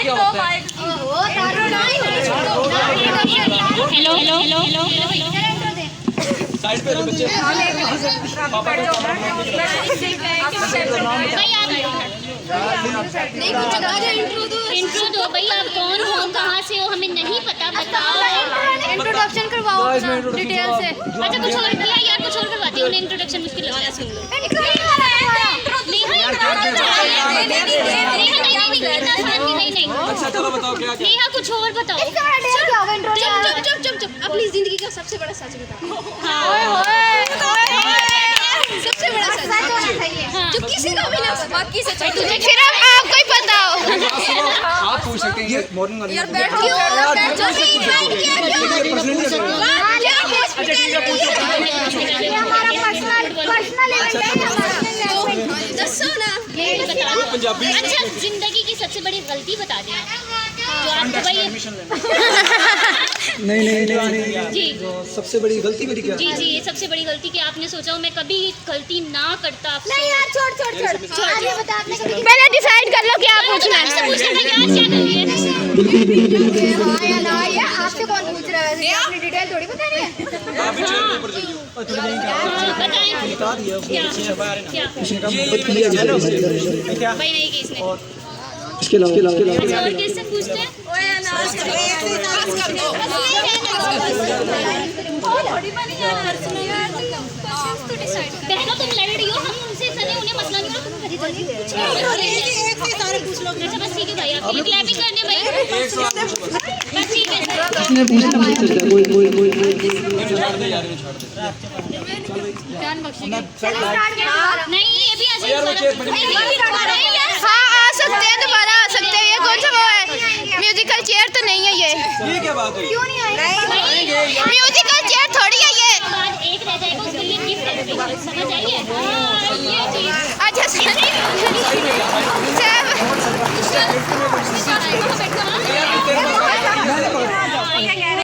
क्या होता है? हेलो हेलो हेलो साइड पे बच्चे पापा को इंट्रो दो भाई। आप कौन हो, कहाँ से हो, हमें नहीं पता, बताओ। इंट्रोडक्शन करवाओ डिटेल से। अच्छा कुछ और किया यार, कुछ और करवाती हूँ। उन्हें इंट्रोडक्शन मुश्किल लग रहा है, सुन लो। अच्छा चलो बताओ क्या क्या? नेहा कुछ और बताओ। चुप अपनी जिंदगी का सबसे बड़ा सच बताओ। सबसे बड़ा सच जो किसी को भी ना बाकी सच सिर्फ आपको ही पता हो। आप पूछ सकते हैं ये मॉर्निंग वाली। यार बैठ जाओ हमारा पर्सनल दसो ना पंजाबी। अच्छा जिंदगी की सबसे बड़ी गलती बता दें जो आपको भाई। नहीं जी सबसे बड़ी गलती मेरी क्या? जी जी ये सबसे बड़ी गलती कि आपने सोचा हो मैं कभी गलती ना करता। नहीं यार छोड़ आगे बता। आपने कभी पहले डिसाइड कर लो क्या पूछना है। हाँ या ना या आपसे कौन पूछ रहा है? वैसे आपने डिटेल थोड़ी बतानी है। आप भी चेयर के ऊपर जाइए। बता दिया भाई नहीं की इसने। इसके अलावा अच्छा और किससे पूछते हैं? बहनों तुम लड़ रही हो, हम उनसे सने उन्हें मसला नहीं हो, तुम खरीद अच्छा बस ठीक है भाई। आप ये क्लैपिंग करने भाई बस ठीक है। जान बख्शी नहीं ये भी ऐसे हाँ आ सकते हैं, दोबारा आ सकते हैं। ये कौन सा वो है? म्यूजिकल चेयर तो नहीं है ये। क्या बात हुई? क्यों नहीं आएंगे? म्यूजिकल चेयर थोड़ी है ये। बाद एक रह जाएगा उसके लिए गिफ्ट है, समझ आइए। ये चीज